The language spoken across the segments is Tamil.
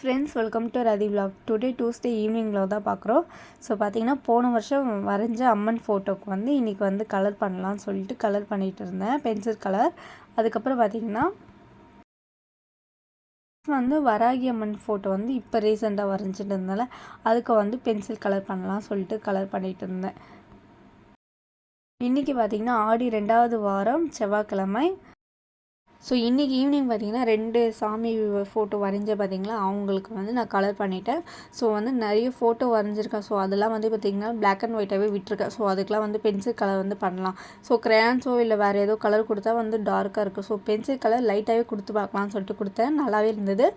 Friends, welcome to Rati vlog. Today Tuesday evening vlog தான் பார்க்குறோம். ஸோ பார்த்தீங்கன்னா போன வருஷம் வரைஞ்ச அம்மன் ஃபோட்டோக்கு வந்து இன்றைக்கி வந்து கலர் பண்ணலான்னு சொல்லிட்டு கலர் பண்ணிகிட்டு இருந்தேன், பென்சில் கலர். அதுக்கப்புறம் பார்த்திங்கன்னா வந்து வராகி அம்மன் ஃபோட்டோ வந்து இப்போ ரீசெண்டாக வரைஞ்சிட்டு இருந்தனால அதுக்கு வந்து பென்சில் கலர் பண்ணலாம்னு சொல்லிட்டு கலர் பண்ணிகிட்டு இருந்தேன். இன்றைக்கி பார்த்திங்கன்னா ஆடி 2வது வாரம் செவ்வாய்க்கிழமை. ஸோ இன்றைக்கி ஈவினிங் பார்த்திங்கன்னா 2 சாமி ஃபோட்டோ வரைஞ்ச பார்த்திங்களா, அவங்களுக்கு வந்து நான் கலர் பண்ணிட்டேன். ஸோ வந்து நிறைய ஃபோட்டோ வரைஞ்சிருக்கேன். ஸோ அதெல்லாம் வந்து பார்த்திங்கன்னா பிளாக் அண்ட் ஒயிட்டாகவே விட்டுருக்கேன். ஸோ அதுக்கெலாம் வந்து பென்சில் கலர் வந்து பண்ணலாம். ஸோ கிரேயான்ஸோ இல்லை வேறு ஏதோ கலர் கொடுத்தா வந்து டார்க்காக இருக்குது. ஸோ பென்சில் கலர் லைட்டாகவே கொடுத்து பார்க்கலாம்னு சொல்லிட்டு கொடுத்தேன். நல்லாவே இருந்தது.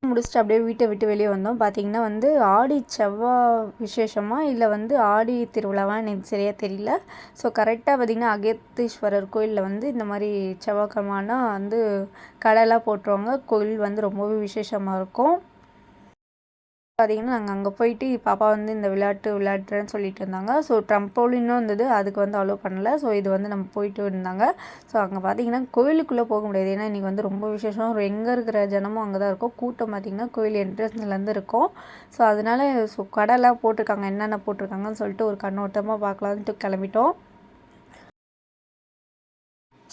முடிச்சுட்டு அப்படியே வீட்டை விட்டு வெளியே வந்தோம். பார்த்திங்கன்னா வந்து ஆடி செவ்வாய் விசேஷமாக இல்லை வந்து ஆடி திருவிழாவான்னு எனக்கு சரியாக தெரியல. ஸோ கரெக்டாக பார்த்திங்கன்னா அகத்தீஸ்வரர் கோயிலில் வந்து இந்த மாதிரி செவ்வாய்க்கிழமைனா வந்து கடையெல்லாம் போட்டுருவாங்க. கோயில் வந்து ரொம்பவே விசேஷமாக இருக்கும். பார்த்திங்கன்னா நாங்கள் அங்கே போயிட்டு பாப்பா வந்து இந்த விளையாடுறேன்னு சொல்லிட்டு இருந்தாங்க. ஸோ ட்ரம்போலினும் இருந்தது, அதுக்கு வந்து அலோவ் பண்ணலை. ஸோ இது வந்து நம்ம போயிட்டு இருந்தாங்க. ஸோ அங்கே பார்த்திங்கன்னா கோயிலுக்குள்ளே போக முடியாது, ஏன்னா இன்றைக்கி வந்து ரொம்ப விசேஷம். எங்கே இருக்கிற ஜனமும் அங்கே தான் இருக்கும். கூட்டம் பார்த்திங்கன்னா கோயில் என்ட்ரன்ஸ்லேருந்து இருக்கும். ஸோ அதனால் கடைலாம் போட்டிருக்காங்க, என்னென்ன போட்டிருக்காங்கன்னு சொல்லிட்டு ஒரு கண்ணோட்டமாக பார்க்கலான்ட்டு கிளம்பிட்டோம்.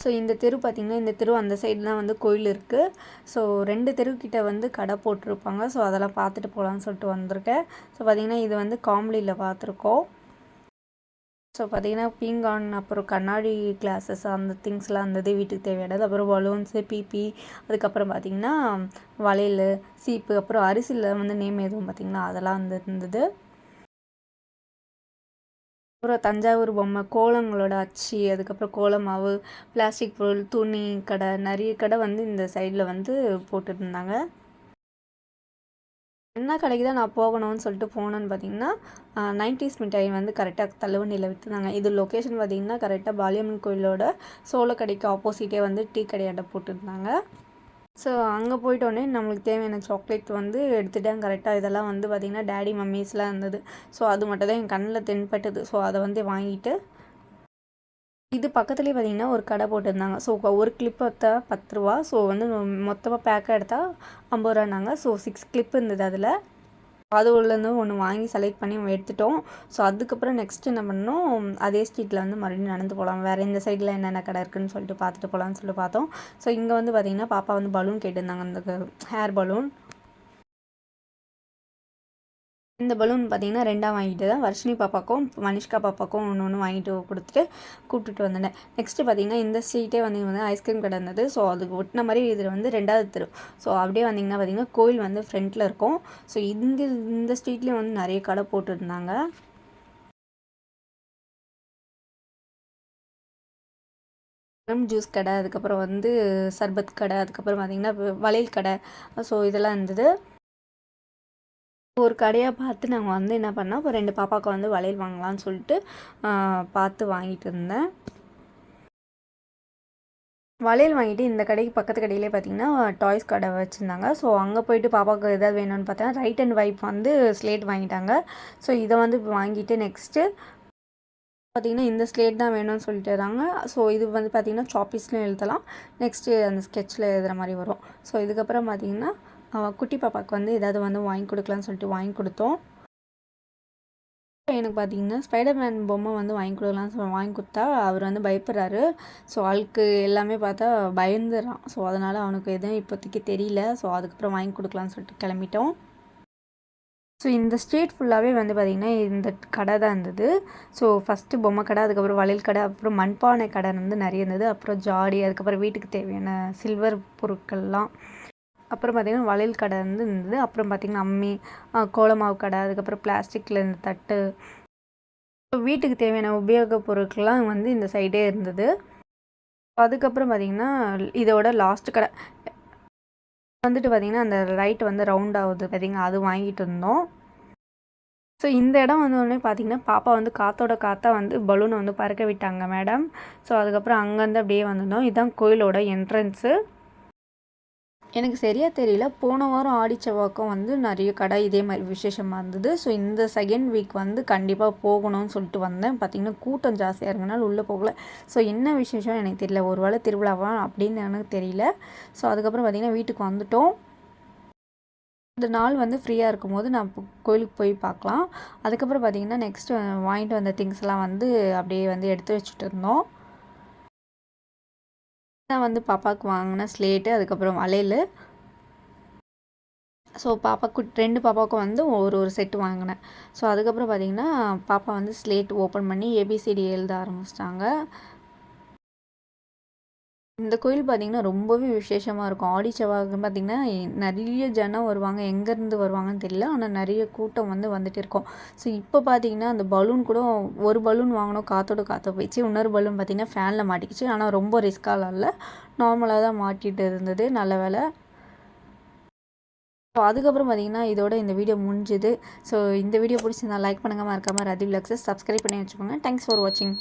ஸோ இந்த தெரு பார்த்திங்கன்னா, இந்த தெரு அந்த சைடு தான் வந்து கோயில் இருக்குது. ஸோ 2 தெருக்கிட்ட வந்து கடை போட்டிருப்பாங்க. ஸோ அதெல்லாம் பார்த்துட்டு போகலான்னு சொல்லிட்டு வந்திருக்கேன். ஸோ பார்த்திங்கன்னா இது வந்து காம்லியில் பார்த்துருக்கோம். ஸோ பார்த்திங்கன்னா பீங்கான், அப்புறம் கண்ணாடி கிளாஸஸ், அந்த திங்ஸ்லாம் இருந்தது வீட்டுக்கு தேவையானது. அப்புறம் பலூன்ஸு, பிபி, அதுக்கப்புறம் பார்த்திங்கன்னா வளையல், சீப்பு, அப்புறம் அரிசியில் வந்து நேம் எதுவும் பார்த்திங்கன்னா அதெல்லாம் வந்து இருந்தது. அப்புறம் தஞ்சாவூர் பொம்மை, கோலங்களோட அச்சு, அதுக்கப்புறம் கோலமாவு, பிளாஸ்டிக் பொருள், துணி கடை, நிறைய கடை வந்து இந்த சைடில் வந்து போட்டுருந்தாங்க. என்ன கடைக்கு தான் நான் போகணும்னு சொல்லிட்டு போனேன்னு பார்த்தீங்கன்னா 90s மிட்டாய் வந்து கரெக்டாக தள்ளுவண்டியில் விற்றுந்தாங்க. இது லொக்கேஷன் பார்த்திங்கன்னா கரெக்டாக பாலியம்மன் கோயிலோட சோள கடைக்கு ஆப்போசிட்டே வந்து டீ கடையாட்ட போட்டுருந்தாங்க. ஸோ அங்கே போயிட்டோடனே நம்மளுக்கு தேவையான சாக்லேட் வந்து எடுத்துகிட்டேன். கரெக்டாக இதெல்லாம் வந்து பார்த்திங்கன்னா டேடி மம்மிஸ்லாம் இருந்தது. ஸோ அது மட்டும் தான் என் கண்ணில் தென்பட்டது. ஸோ அதை வந்து வாங்கிட்டு இது பக்கத்துலேயே பார்த்திங்கன்னா ஒரு கடை போட்டிருந்தாங்க. ஸோ ஒரு கிளிப் எடுத்தா 10 ரூபா. ஸோ வந்து மொத்தமாக பேக்காக எடுத்தால் 50 ரூபான்னாங்க. ஸோ 6 கிளிப் இருந்தது அதில். அது உள்ளேருந்து ஒன்று வாங்கி செலக்ட் பண்ணி எடுத்துட்டோம். ஸோ அதுக்கப்புறம் நெக்ஸ்ட் என்ன பண்ணோம், அதே ஸ்ட்ரீட்டில் வந்து மறுபடியும் நடந்து போகலாம், வேறு இந்த சைடில் என்னென்ன கடை இருக்குதுன்னு சொல்லிட்டு பார்த்துட்டு போகலான்னு சொல்லிட்டு பார்த்தோம். ஸோ இங்கே வந்து பார்த்திங்கன்னா பாப்பா வந்து பலூன் கேட்டிருந்தாங்க, அந்த ஹேர் பலூன். இந்த பலூன் பார்த்திங்கன்னா 2ஆக வாங்கிட்டு தான் வர்ஷினி பாப்பாக்கும் மனிஷ்கா பாப்பாக்கும் ஒன்று வாங்கிட்டு கொடுத்துட்டு கூப்பிட்டுட்டு வந்தேன். நெக்ஸ்ட்டு பார்த்திங்கன்னா இந்த ஸ்ட்ரீட்டே வந்து ஐஸ்கிரீம் கடை இருந்தது. ஸோ அதுக்கு ஒட்டின மாதிரி இது வந்து 2வது தெரு. ஸோ அப்படியே வந்திங்கன்னா பார்த்திங்கன்னா கோயில் வந்து ஃப்ரண்ட்டில் இருக்கும். ஸோ இந்த ஸ்ட்ரீட்லேயும் வந்து நிறைய கடை போட்டுருந்தாங்க. ஜூஸ் கடை, அதுக்கப்புறம் வந்து சர்பத் கடை, அதுக்கப்புறம் பார்த்திங்கன்னா வளையல் கடை. ஸோ இதெல்லாம் இருந்தது. ஒரு கடையாக பார்த்து நாங்கள் வந்து என்ன பண்ணோம், இப்போ 2 பாப்பாவுக்கு வந்து வளையல் வாங்கலாம்னு சொல்லிட்டு பார்த்து வாங்கிட்டு இருந்தேன். வளையல் வாங்கிட்டு இந்த கடைக்கு பக்கத்து கடையிலே பார்த்திங்கன்னா டாய்ஸ் கடை வச்சுருந்தாங்க. ஸோ அங்கே போயிட்டு பாப்பாவுக்கு எதாவது வேணும்னு பார்த்தா ரைட் அண்ட் வைப் வந்து ஸ்லேட் வாங்கிட்டாங்க. ஸோ இதை வந்து வாங்கிட்டு நெக்ஸ்ட்டு பார்த்திங்கன்னா இந்த ஸ்லேட் தான் வேணும்னு சொல்லிட்டு இருந்தாங்க. ஸோ இது வந்து பார்த்திங்கன்னா சாப்பீஸ்லையும் எழுதலாம், நெக்ஸ்ட்டு அந்த ஸ்கெட்சில் எழுதுகிற மாதிரி வரும். ஸோ இதுக்கப்புறம் பார்த்திங்கன்னா குட்டி பாப்பாவுக்கு வந்து ஏதாவது வந்து வாங்கி கொடுக்கலான்னு சொல்லிட்டு வாங்கி கொடுத்தோம். எனக்கு பார்த்திங்கன்னா ஸ்பைடர்மேன் பொம்மை வந்து வாங்கி கொடுத்தா அவர் வந்து பயப்படுறாரு. ஸோ ஆளுக்கு எல்லாமே பார்த்தா பயந்துடுறான். ஸோ அதனால் அவனுக்கு எதுவும் இப்போதைக்கு தெரியல. ஸோ அதுக்கப்புறம் வாங்கி கொடுக்கலான்னு சொல்லிட்டு கிளம்பிட்டோம். ஸோ இந்த ஸ்ட்ரீட் ஃபுல்லாகவே வந்து பார்த்திங்கன்னா இந்த கடை தான் இருந்தது. ஸோ ஃபஸ்ட்டு பொம்மை கடை, அதுக்கப்புறம் வளையல் கடை, அப்புறம் மண்பானை கடை வந்து நிறைய இருந்தது. அப்புறம் ஜாடி, அதுக்கப்புறம் வீட்டுக்கு தேவையான சில்வர் பொருட்கள்லாம். அப்புறம் பார்த்திங்கன்னா வளையல் கடை வந்து இருந்தது. அப்புறம் பார்த்திங்கன்னா அம்மி, கோலமாவு கடை, அதுக்கப்புறம் பிளாஸ்டிக்கில் இந்த தட்டு, வீட்டுக்கு தேவையான உபயோகப் பொருட்கள்லாம் வந்து இந்த சைடே இருந்தது. அதுக்கப்புறம் பார்த்திங்கன்னா இதோட லாஸ்ட் கடை வந்துட்டு பார்த்திங்கன்னா அந்த ரைட் வந்து ரவுண்ட் ஆகுது பார்த்திங்கன்னா, அது வாங்கிட்டு இருந்தோம். ஸோ இந்த இடம் வந்தோடனே பார்த்திங்கன்னா பாப்பா வந்து காற்றா வந்து பலூனை வந்து பறக்க விட்டாங்க மேடம். ஸோ அதுக்கப்புறம் அங்கேருந்து அப்படியே வந்திருந்தோம். இதுதான் கோயிலோட என்ட்ரன்ஸு. எனக்கு சரியாக தெரியல, போன வாரம் ஆடி செவ்வாய்க்கும் வந்து நிறைய கடை இதே மாதிரி விசேஷமாக இருந்தது. ஸோ இந்த செகண்ட் வீக் வந்து கண்டிப்பாக போகணும்னு சொல்லிட்டு வந்தேன். பார்த்திங்கன்னா கூட்டம் ஜாஸ்தியாக இருந்தனால உள்ளே போகல. ஸோ என்ன விசேஷம் எனக்கு தெரியல, ஒரு வேளை திருவிழாவா அப்படின்னு எனக்கு தெரியல. ஸோ அதுக்கப்புறம் பார்த்திங்கன்னா வீட்டுக்கு வந்துட்டோம். இந்த நாள் வந்து ஃப்ரீயாக இருக்கும்போது நான் கோயிலுக்கு போய் பார்க்கலாம். அதுக்கப்புறம் பார்த்திங்கன்னா நெக்ஸ்ட்டு வாங்கிட்டு வந்த திங்ஸ்லாம் வந்து அப்படியே வந்து எடுத்து வச்சுட்டு இருந்தோம். நான் வந்து பாப்பாவுக்கு வாங்கின ஸ்லேட்டு, அதுக்கப்புறம் வளையல். ஸோ பாப்பாவுக்கு 2 பாப்பாவுக்கும் வந்து ஒரு செட்டு வாங்கினேன். ஸோ அதுக்கப்புறம் பார்த்திங்கன்னா பாப்பா வந்து ஸ்லேட் ஓப்பன் பண்ணி ஏபிசிடி எழுத ஆரம்பிச்சிட்டாங்க. இந்த கோயில் பார்த்திங்கன்னா ரொம்பவே விசேஷமாக இருக்கும். ஆடி செவ்வாய்க்கு பார்த்திங்கன்னா நிறைய ஜனம் வருவாங்க. எங்கேருந்து வருவாங்கன்னு தெரியல. ஆனால் நிறைய கூட்டம் வந்து வந்துட்டு இருக்கும். ஸோ இப்போ பார்த்திங்கன்னா அந்த பலூன் கூட ஒரு பலூன் வாங்கினோம், காற்றோட காற்ற போயிடுச்சு. இன்னொரு பலூன் பார்த்திங்கன்னா ஃபேனில் மாட்டிக்கிச்சு. ஆனால் ரொம்ப ரிஸ்க்காலாம் இல்லை, நார்மலாக தான் மாட்டிகிட்டு இருந்தது. நல்ல வேலை. ஸோ அதுக்கப்புறம் பார்த்திங்கன்னா இதோட இந்த வீடியோ முடிஞ்சுது. ஸோ இந்த வீடியோ பிடிச்சிருந்தா லைக் பண்ணுங்கள், மறக்காமல் ரதி விலாக்ஸை சப்ஸ்கிரைப் பண்ணி வச்சுக்கோங்க. தேங்க்ஸ் ஃபார் வாட்சிங்.